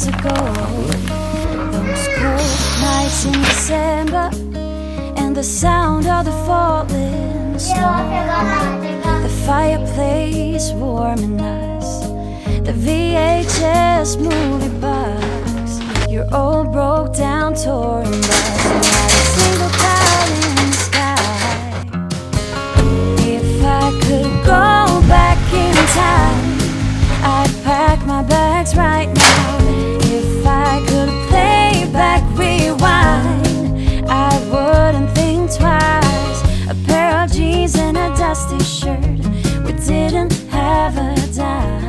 years ago. Those cold nights in December, and the sound of the falling snow, the fireplace warming us, the VHS movie box, your old broke down touring bus, and not a single cloud in the sky. If I could go back in time, I'd pack my bags right now. If I could play back, rewind, I wouldn't think twice. A pair of jeans and a dusty shirt, we didn't have a dime.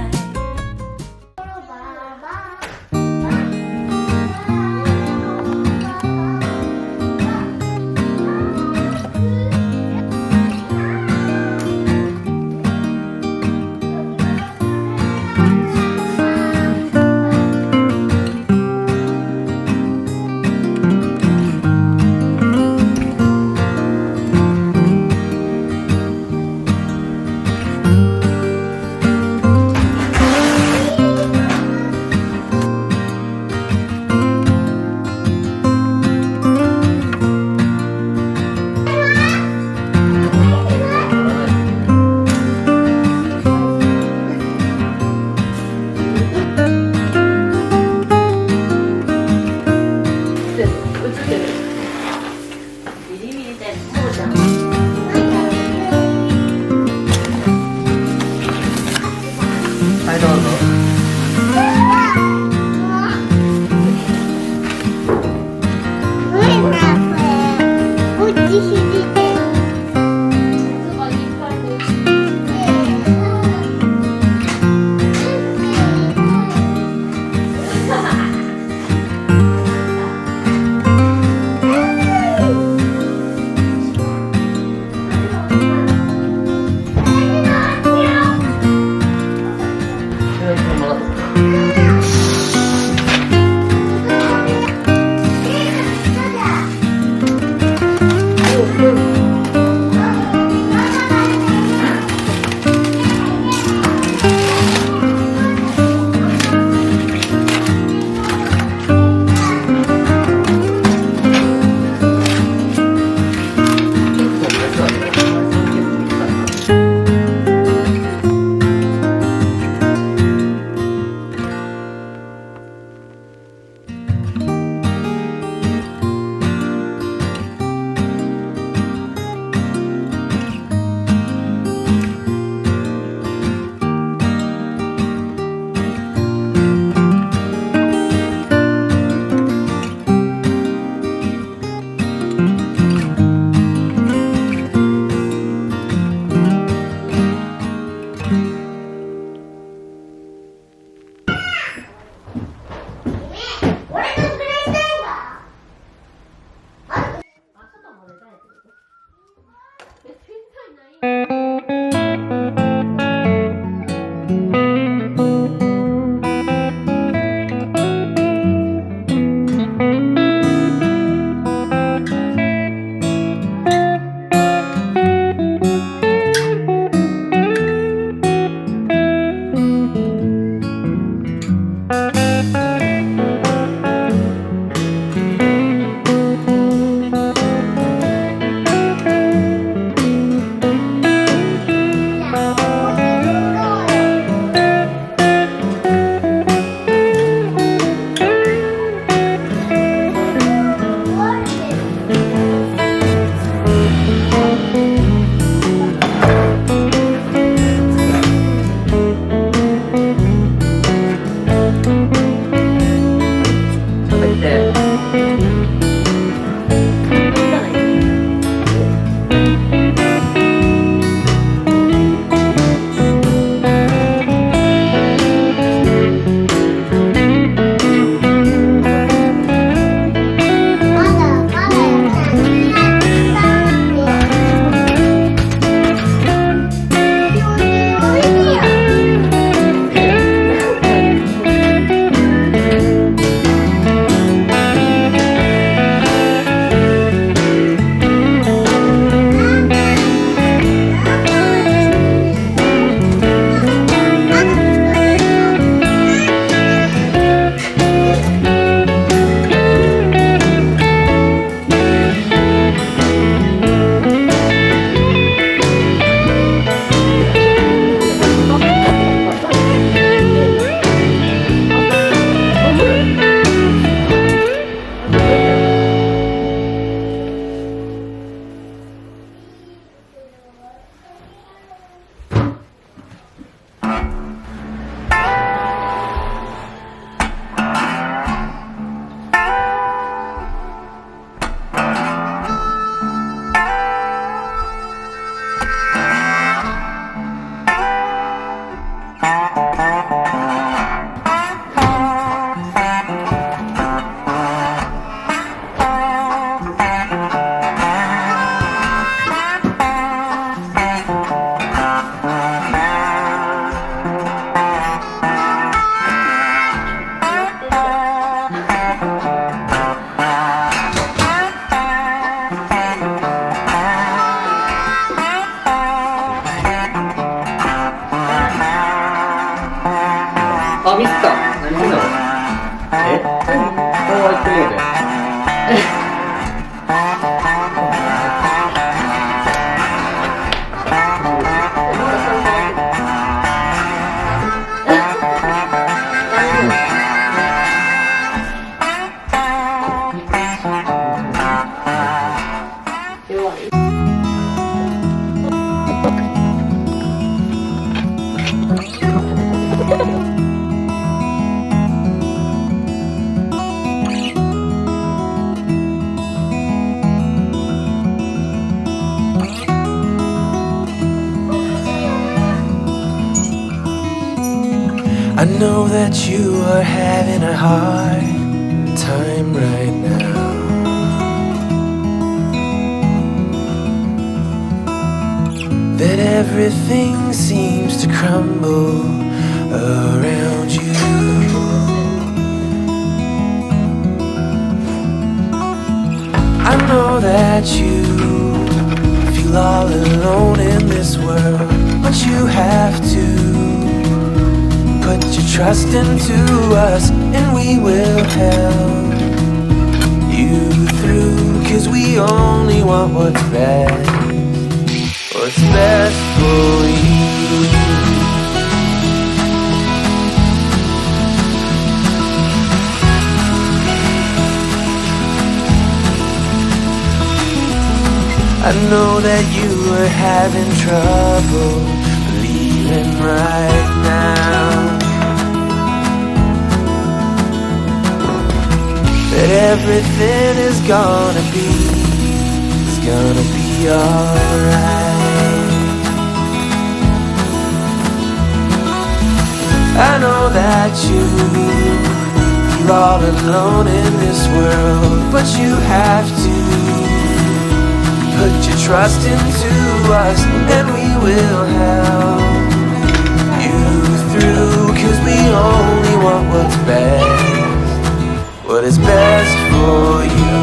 I know that you are having a hard time right now. That everything seems to crumble around you. I know that you feel all alone in this world, but you have to put your trust into us, and we will help you through. 'Cause we only want what's best for you. I know that you are having trouble believing right now that everything is gonna be alright. I know that you feel all alone in this world, but you have to put your trust into us, and we will help you through. 'Cause we only want what's best, what is best for you.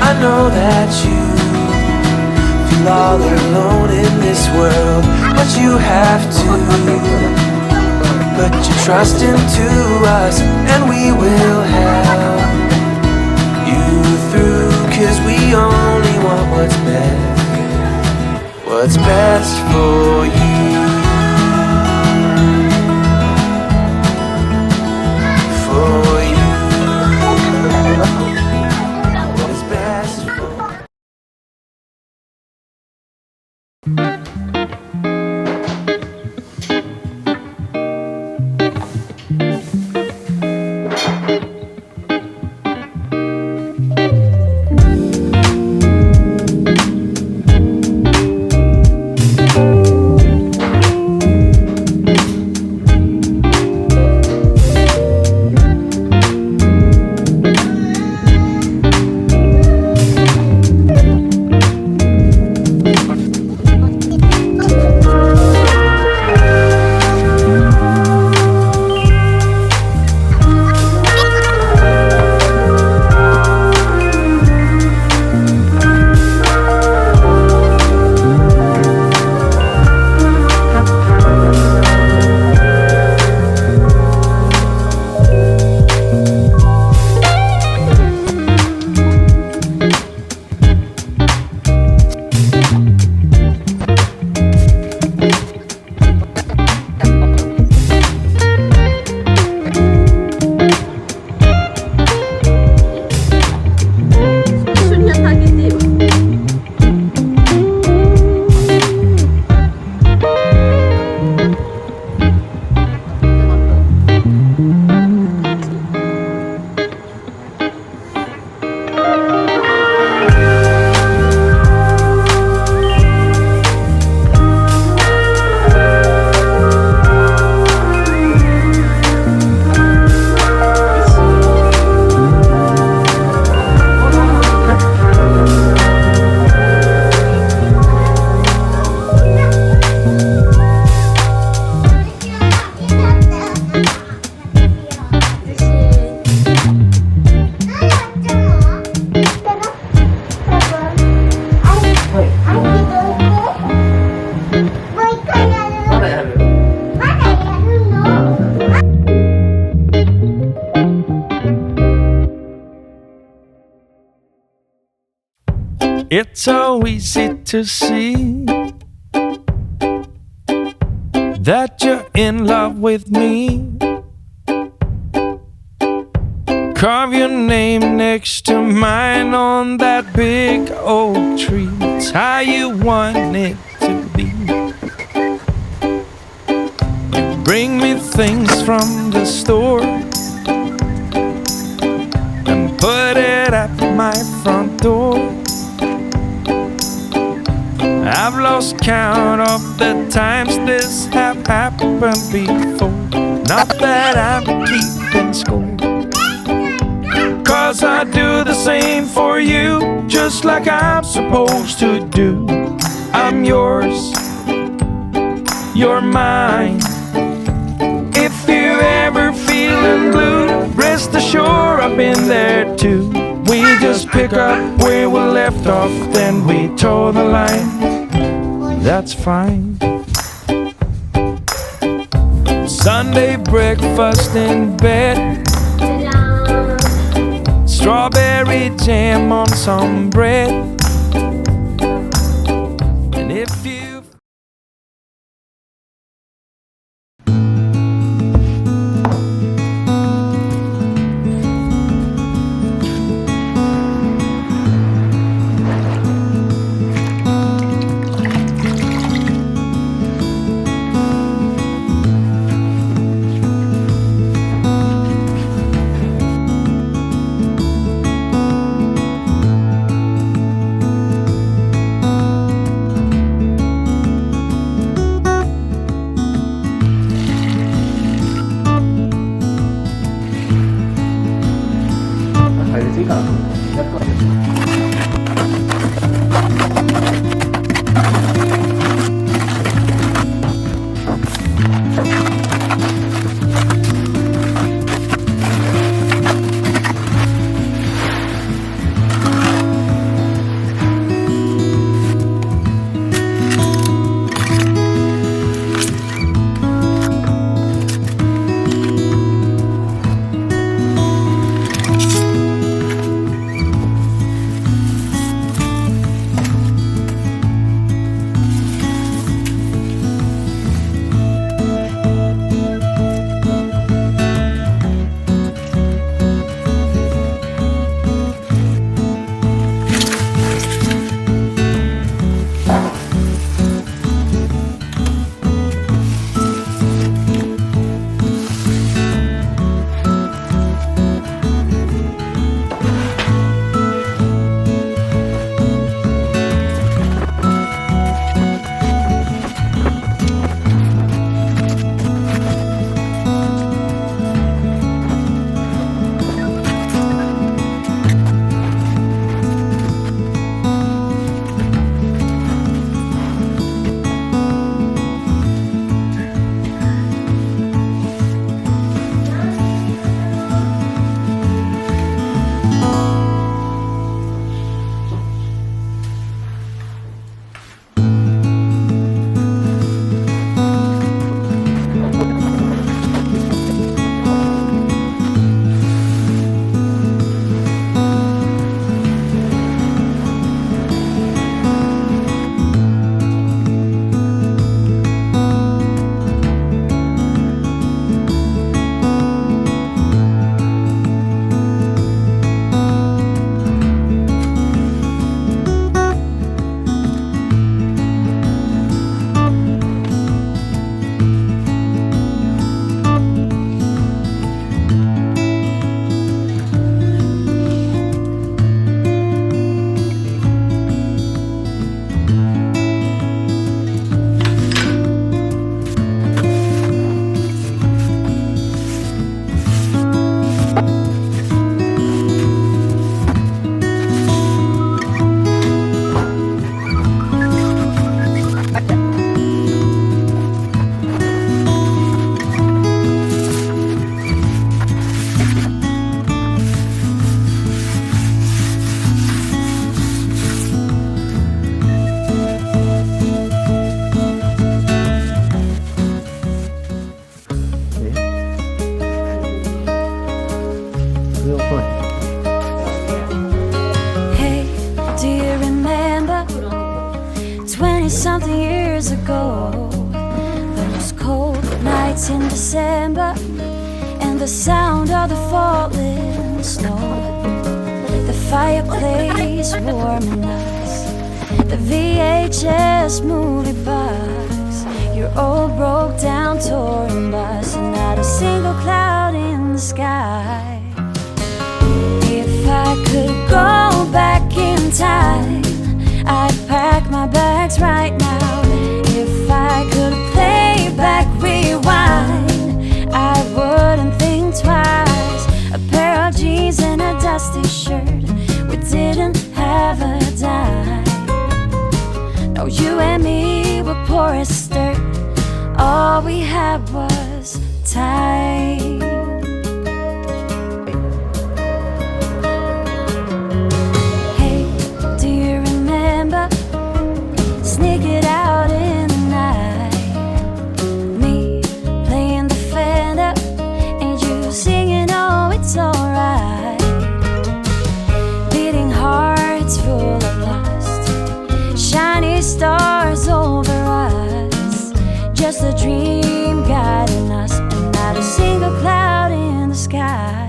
I know that you feel all alone in this world, but you have to put your trust into us, and we will help you through. 'Cause we only want what's best for you. It's so easy to see that you're in love with me. Carve your name next to mine on that big oak tree. It's how you want it to be. You bring me things from the store and put it at my front door. I've lost count of the times this have happened before. Not that I'm keeping score, 'cause I do the same for you, just like I'm supposed to do. I'm yours, you're mine. If you ever feeling blue, rest assured I've been there too. We just pick up where we left off, then we toe the line. That's fine. Sunday breakfast in bed, strawberry jam on some bread. And if you nights in December and the sound of the falling snow. The fireplace warming us, the VHS movie box, your old broke down touring bus, and not a single cloud in the sky. If I could go back in time, I'd pack my bags right now. If I could play back, rewind, I wouldn't think twice. A pair of jeans and a dusty shirt, we didn't have a dime. No, you and me were poor as dirt, all we had was time. Hey, do you remember sneaking out in the night? Me playing the Fender and you singing, oh, it's alright. Beating hearts full of lust, shiny stars over us, just a dream guiding us, and not a single cloud in the sky.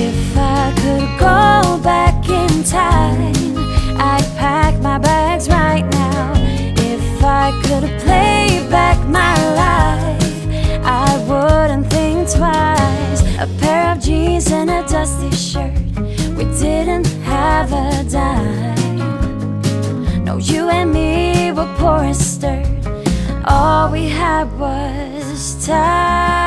If I could go back in time, I'd pack my bags right now. If I could play back my life, I wouldn't think twice. A pair of jeans and a dusty shirt, we didn't have a dime. No, you and me were poor as dirt, all we had was time.